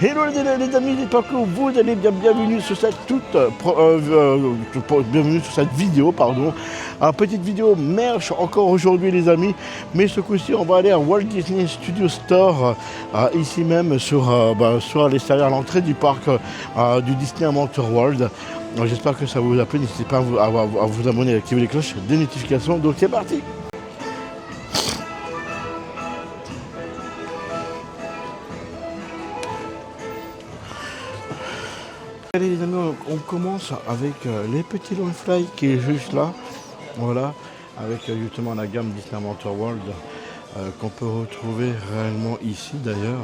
Hello les amis, j'espère que vous allez bien. Bienvenue sur cette bienvenue sur cette vidéo, pardon. Une petite vidéo merch encore aujourd'hui les amis. Mais ce coup-ci on va aller à Walt Disney Studio Store, ici même sur l'extérieur, à l'entrée du parc du Disney Adventure World. J'espère que ça vous a plu. N'hésitez pas à vous abonner et à activer les cloches des notifications. Donc c'est parti. Allez les amis, on commence avec les petits Longfly qui est juste là, voilà, avec justement la gamme Disney Adventure World qu'on peut retrouver réellement ici d'ailleurs.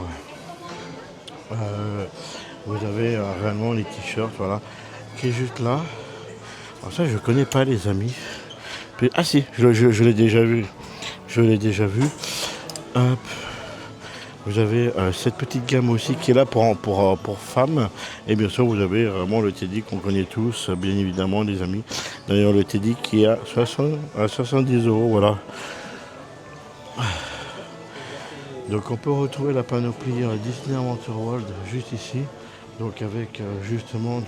Vous avez réellement les t-shirts, voilà, qui est juste là. Alors ça je connais pas les amis. Puis, ah si, je l'ai déjà vu, Hop. Vous avez cette petite gamme aussi qui est là pour femmes. Et bien sûr, vous avez vraiment le Teddy qu'on connaît tous, bien évidemment, les amis. D'ailleurs, le Teddy qui est à 70 €, voilà. Donc, on peut retrouver la panoplie Disney Adventure World juste ici. Donc, avec justement,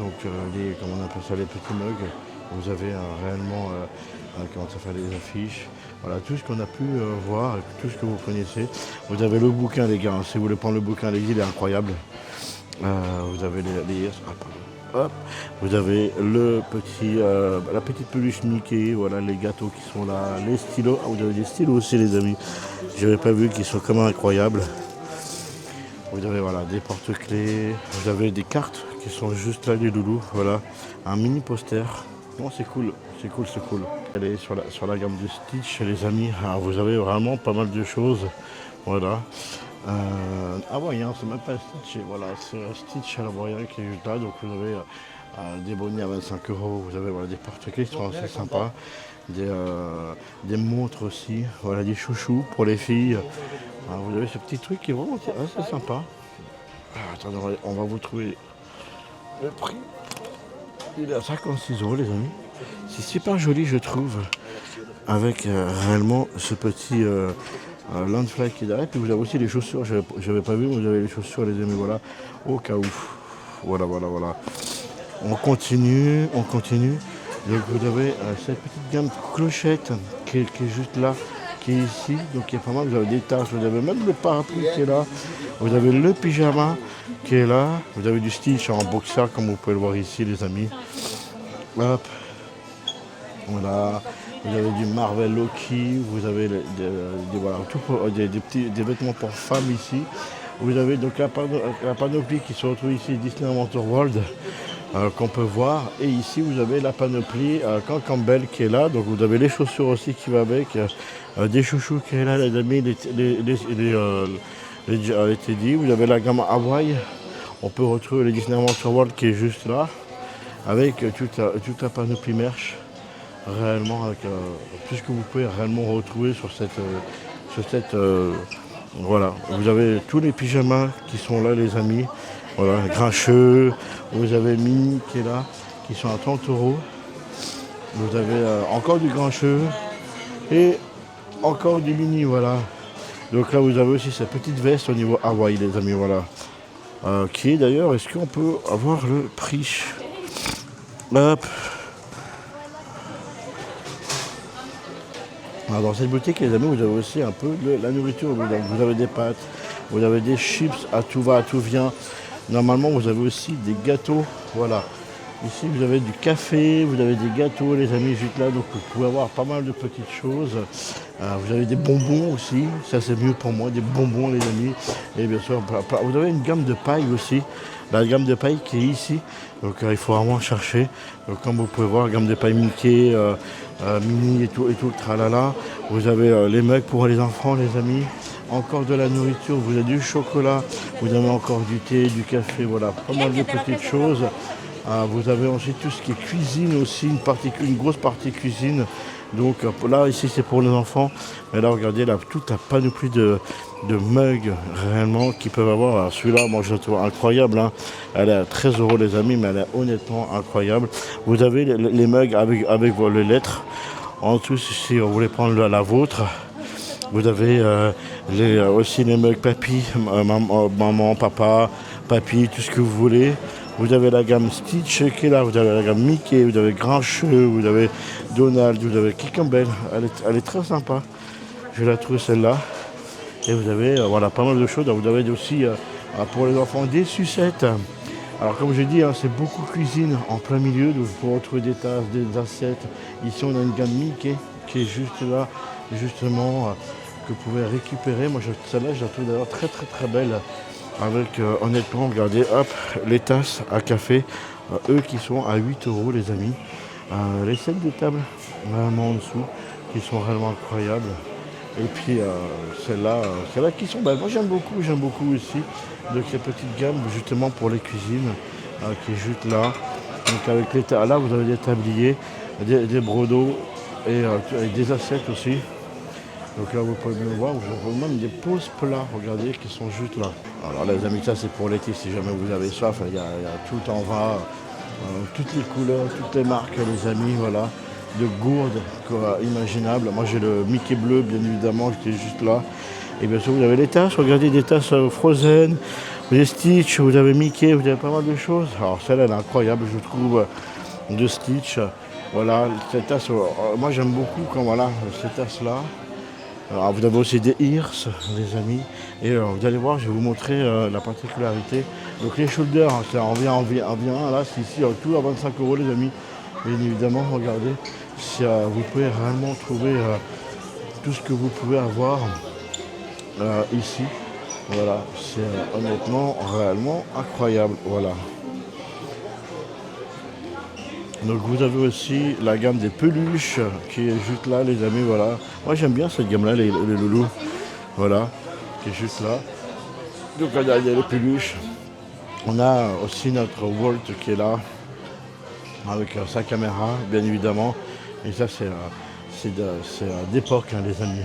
les, comment on appelle ça, les petits mugs. Vous avez réellement, comment ça fait, les affiches. Voilà, tout ce qu'on a pu voir, tout ce que vous connaissez. Vous avez le bouquin, les gars. Si vous voulez prendre le bouquin, allez-y, il est incroyable. Vous avez hop. Vous avez le petit, la petite peluche Mickey, voilà, les gâteaux qui sont là, les stylos. Ah, vous avez des stylos aussi, les amis. Je n'avais pas vu qu'ils sont quand même incroyables. Vous avez voilà, des porte-clés. Vous avez des cartes qui sont juste là, les loulous. Voilà, un mini poster. Non, c'est cool. Allez sur la gamme de Stitch, les amis. Alors, vous avez vraiment pas mal de choses. Voilà. Hawaïen, c'est même pas Stitch. Voilà, c'est Stitch à l'Hawaïen qui est juste là. Donc vous avez des bonnets à 25 €. Vous avez voilà, des porte-clés qui sont assez sympas. Des montres aussi. Voilà, des chouchous pour les filles. Alors, vous avez ce petit truc qui est vraiment assez sympa. Attendez, on va vous trouver le prix. Il est à 56 € les amis. C'est super joli je trouve. Avec réellement ce petit Landfly qui est derrière. Puis vous avez aussi les chaussures. J'avais pas vu, mais vous avez les chaussures les amis. Voilà. Au cas où. Voilà. On continue. Donc vous avez cette petite gamme clochette qui est juste là. Qui est ici. Donc il y a pas mal. Vous avez des tasses. Vous avez même le parapluie qui est là. Vous avez le pyjama qui est là. Vous avez du Stitch en boxer comme vous pouvez le voir ici les amis. Hop. Voilà. Vous avez du Marvel Loki. Vous avez des vêtements pour femmes ici. Vous avez donc la panoplie qui se retrouve ici Disney Adventure World qu'on peut voir. Et ici vous avez la panoplie Camp Campbell qui est là. Donc vous avez les chaussures aussi qui va avec. Des chouchous qui est là les amis. Les Teddy. Vous avez la gamme Hawaii. On peut retrouver les Disney Adventure World qui est juste là. Avec toute la panoplie merch. Réellement avec tout ce que vous pouvez réellement retrouver sur cette voilà, vous avez tous les pyjamas qui sont là les amis, voilà, Grincheux, vous avez Minnie qui est là, qui sont à 30 €, vous avez encore du Grincheux et encore du Minnie, voilà, donc là vous avez aussi cette petite veste au niveau Hawaii les amis, voilà, qui est d'ailleurs, est-ce qu'on peut avoir le prix? Hop. Alors dans cette boutique, les amis, vous avez aussi un peu de la nourriture. Vous avez des pâtes, vous avez des chips à tout va, à tout vient. Normalement, vous avez aussi des gâteaux. Voilà. Ici, vous avez du café, vous avez des gâteaux, les amis, juste là. Donc, vous pouvez avoir pas mal de petites choses. Vous avez des bonbons aussi. Ça, c'est mieux pour moi, des bonbons, les amis. Et bien sûr, vous avez une gamme de paille aussi. La gamme de paille qui est ici. Donc, il faut vraiment chercher. Donc, comme vous pouvez voir, gamme de paille Mickey, Minnie et tout le tralala. Vous avez les mugs pour les enfants, les amis. Encore de la nourriture, vous avez du chocolat, vous avez encore du thé, du café, voilà, pas mal de petites choses. Vous avez ensuite tout ce qui est cuisine aussi, une grosse partie cuisine. Donc là, ici, c'est pour les enfants. Mais là, regardez, là, toute la panoplie de mugs, réellement, qu'ils peuvent avoir. Alors, celui-là, moi, je le trouve incroyable. Hein. Elle est à 13 € les amis, mais elle est honnêtement incroyable. Vous avez les mugs avec les lettres. En dessous, si vous voulez prendre la vôtre. Vous avez aussi les mugs papy, maman, papa, papy, tout ce que vous voulez. Vous avez la gamme Stitch qui est là, vous avez la gamme Mickey, vous avez Grincheux, vous avez Donald, vous avez Kikambel. Elle est très sympa. Je la trouve celle-là. Et vous avez voilà, pas mal de choses. Vous avez aussi pour les enfants des sucettes. Alors comme j'ai dit, hein, c'est beaucoup cuisine en plein milieu. Donc vous pouvez retrouver des tasses, des assiettes. Ici on a une gamme Mickey qui est juste là, justement, que vous pouvez récupérer. Moi celle-là je la trouve d'ailleurs très très très belle. Avec honnêtement, regardez, hop, les tasses à café, eux qui sont à 8 euros les amis. Les sets de table, vraiment en dessous, qui sont réellement incroyables. Et puis celles-là qui sont belles. Moi j'aime beaucoup aussi. Donc ces petites gammes justement pour les cuisines, qui est juste là. Donc avec là vous avez des tabliers, des brodeaux et des assiettes aussi. Donc là vous pouvez bien voir, vous avez même des pauses plats, regardez, qui sont juste là. Alors les amis, ça c'est pour l'été, si jamais vous avez soif, il y a tout en va, toutes les couleurs, toutes les marques les amis, voilà, de gourdes imaginables. Moi j'ai le Mickey bleu bien évidemment qui est juste là. Et bien sûr vous avez les tasses, regardez des tasses Frozen, des Stitch, vous avez Mickey, vous avez pas mal de choses. Alors celle-là elle est incroyable je trouve, de Stitch. Voilà, cette tasse, moi j'aime beaucoup quand voilà, ces tasses là. Alors, vous avez aussi des Ears, les amis. Et vous allez voir, je vais vous montrer la particularité. Donc les shoulders, hein, ça en vient un. Là, c'est ici, tout à 25 euros, les amis. Bien évidemment, regardez, vous pouvez réellement trouver tout ce que vous pouvez avoir ici. Voilà, c'est honnêtement, réellement incroyable. Voilà. Donc vous avez aussi la gamme des peluches qui est juste là les amis, voilà. Moi j'aime bien cette gamme là, les loulous, voilà, qui est juste là. Donc il y a les peluches. On a aussi notre Walt qui est là, avec sa caméra bien évidemment. Et ça c'est d'époque hein, les amis.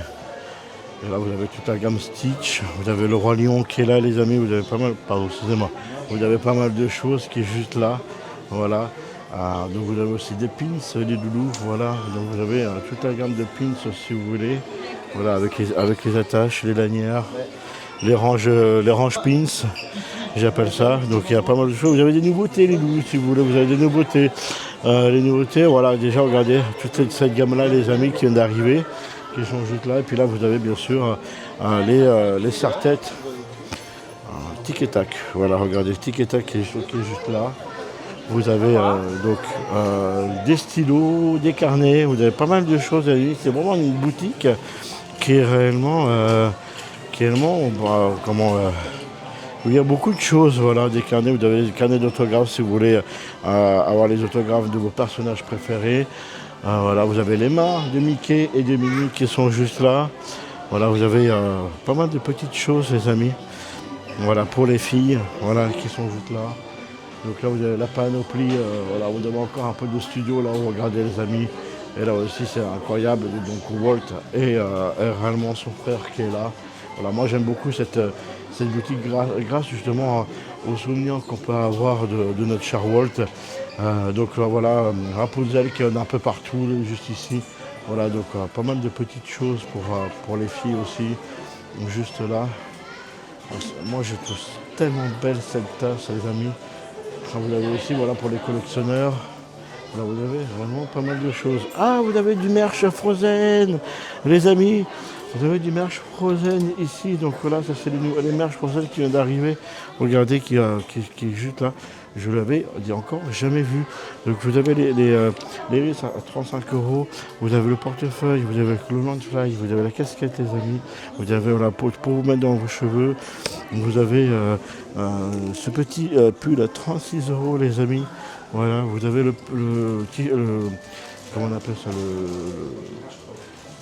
Et là vous avez toute la gamme Stitch, vous avez le Roi Lion qui est là les amis, vous avez pas mal, pardon excusez-moi, vous avez pas mal de choses qui est juste là, voilà. Donc vous avez aussi des pins, des doudous, voilà. Donc vous avez toute la gamme de pins si vous voulez. Voilà, avec les attaches, les lanières, les ranges pins, j'appelle ça. Donc il y a pas mal de choses. Vous avez des nouveautés les doudous si vous voulez, vous avez des nouveautés. Les nouveautés, voilà, déjà regardez, toute cette gamme-là, les amis, qui viennent d'arriver, qui sont juste là. Et puis là vous avez bien sûr les serre-têtes. Tic et tac, voilà, regardez, tic et tac qui est juste là. Vous avez des stylos, des carnets, vous avez pas mal de choses. C'est vraiment une boutique qui est réellement, où il y a beaucoup de choses. Voilà, des carnets, vous avez des carnets d'autographes si vous voulez avoir les autographes de vos personnages préférés. Voilà, vous avez les mains de Mickey et de Minnie qui sont juste là. Voilà, vous avez pas mal de petites choses, les amis. Voilà, pour les filles, voilà, qui sont juste là. Donc là vous avez la panoplie, voilà, vous avez encore un peu de studio là où regardez les amis. Et là aussi c'est incroyable, donc Walt et réellement son frère qui est là. Voilà, moi j'aime beaucoup cette boutique grâce justement aux souvenirs qu'on peut avoir de notre cher Walt. Donc voilà, Rapunzel qui est un peu partout, juste ici. Voilà, donc pas mal de petites choses pour les filles aussi, juste là. Moi je trouve tellement belle cette tasse les amis. Vous avez aussi, voilà, pour les collectionneurs, là, vous avez vraiment pas mal de choses. Ah, vous avez du merch Frozen, les amis. Vous avez du merch Frozen ici. Donc là, ça c'est les merch Frozen qui viennent d'arriver. Regardez qui est juste là. Je l'avais encore jamais vu. Donc vous avez les risques à 35 euros. Vous avez le portefeuille, vous avez le Landfly, vous avez la casquette les amis. Vous avez la peau pour vous mettre dans vos cheveux. Vous avez ce petit pull à 36 euros les amis. Voilà, vous avez comment on appelle ça,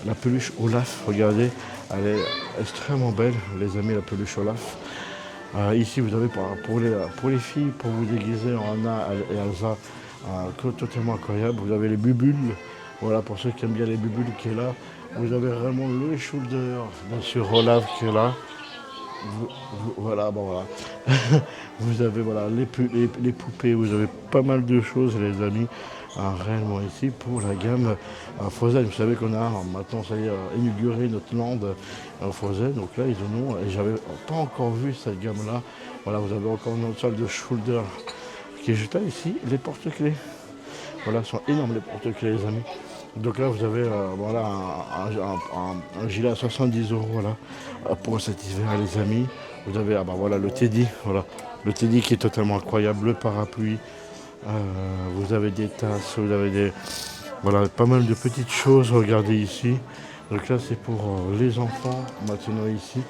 la peluche Olaf, regardez, elle est extrêmement belle les amis, la peluche Olaf. Ici vous avez pour les filles, pour vous déguiser en Anna et Elsa, totalement incroyable. Vous avez les bubules, voilà pour ceux qui aiment bien les bubules qui est là. Vous avez vraiment le shoulder, bien sûr Olaf qui est là. Voilà, bon voilà. Vous avez voilà, les poupées, vous avez pas mal de choses les amis. réellement ici pour la gamme Frozen. Vous savez qu'on a maintenant, ça y est, inauguré notre land Frozen. Donc là, ils en ont, et j'avais pas encore vu cette gamme-là. Voilà, vous avez encore notre salle de shoulder qui est juste là ici. Les porte-clés, voilà, sont énormes les porte-clés, les amis. Donc là, vous avez voilà, un gilet à 70 € voilà, pour cet hiver, les amis. Vous avez voilà, le Teddy, voilà, le Teddy qui est totalement incroyable, le parapluie. Vous avez des tasses, vous avez voilà, pas mal de petites choses. Regardez ici. Donc là, c'est pour les enfants maintenant ici.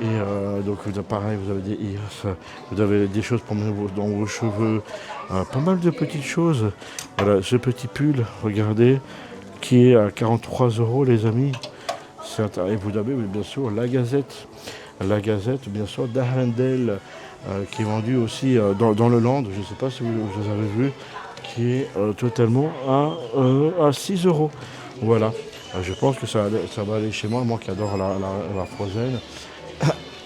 Et donc pareil, vous avez des ears, vous avez des choses pour mettre dans vos cheveux, pas mal de petites choses. Voilà, ce petit pull, regardez, qui est à 43 € les amis. Et vous avez bien sûr la Gazette bien sûr d'Arendelle, qui est vendue aussi dans le Land, je ne sais pas si vous avez vu, qui est totalement à 6 €. Voilà, je pense que ça va aller chez moi qui adore la Frozen.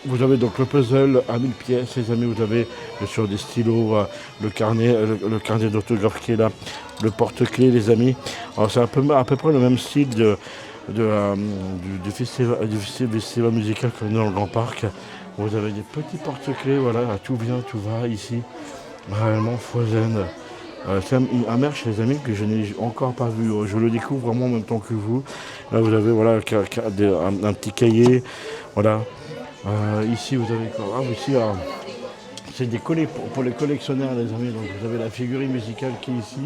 Vous avez donc le puzzle à 1000 pièces, les amis. Vous avez bien sûr des stylos, le carnet d'autographe qui est là, le porte-clés, les amis. Alors c'est à peu près le même style du festival musical qu'on a dans le Grand Parc. Vous avez des petits porte-clés, voilà, tout vient, tout va ici. Réellement Frozen. C'est un merch, les amis, que je n'ai encore pas vu. Je le découvre vraiment en même temps que vous. Là, vous avez voilà, un petit cahier. Voilà. Ici, vous avez quoi? Ici, c'est des collets pour les collectionneurs, les amis. Donc, vous avez la figurine musicale qui est ici.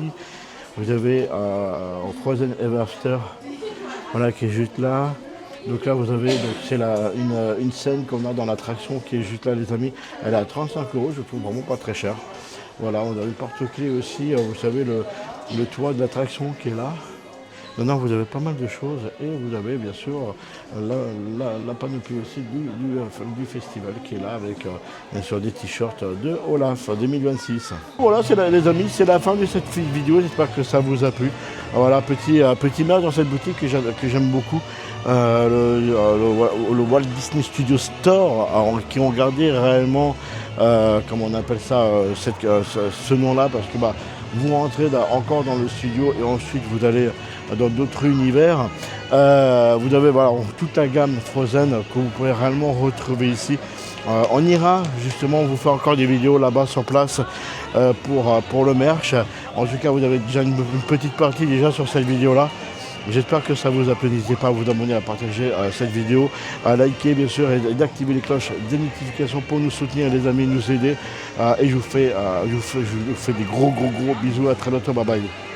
Vous avez Frozen Ever After, voilà, qui est juste là. Donc là, vous avez, c'est une scène qu'on a dans l'attraction qui est juste là, les amis. Elle est à 35 €, je trouve vraiment pas très cher. Voilà, on a le porte-clés aussi, vous savez, le toit de l'attraction qui est là. Maintenant, vous avez pas mal de choses et vous avez bien sûr la panoplie aussi du festival qui est là avec bien sûr des t-shirts de Olaf 2026. Voilà, les amis, c'est la fin de cette vidéo. J'espère que ça vous a plu. Voilà, petit merch dans cette boutique que j'aime beaucoup. Le Walt Disney Studio Store, qui ont gardé réellement, comment on appelle ça, ce nom-là, parce que vous rentrez encore dans le studio et ensuite vous allez dans d'autres univers. Vous avez voilà, toute la gamme Frozen que vous pourrez réellement retrouver ici. On ira justement vous faire encore des vidéos là-bas sur place pour le merch. En tout cas, vous avez déjà une petite partie déjà sur cette vidéo-là. J'espère que ça vous a plu. N'hésitez pas à vous abonner, à partager cette vidéo, à liker bien sûr et d'activer les cloches des notifications pour nous soutenir, les amis, nous aider. Et je vous fais des gros bisous. À très bientôt. Bye bye.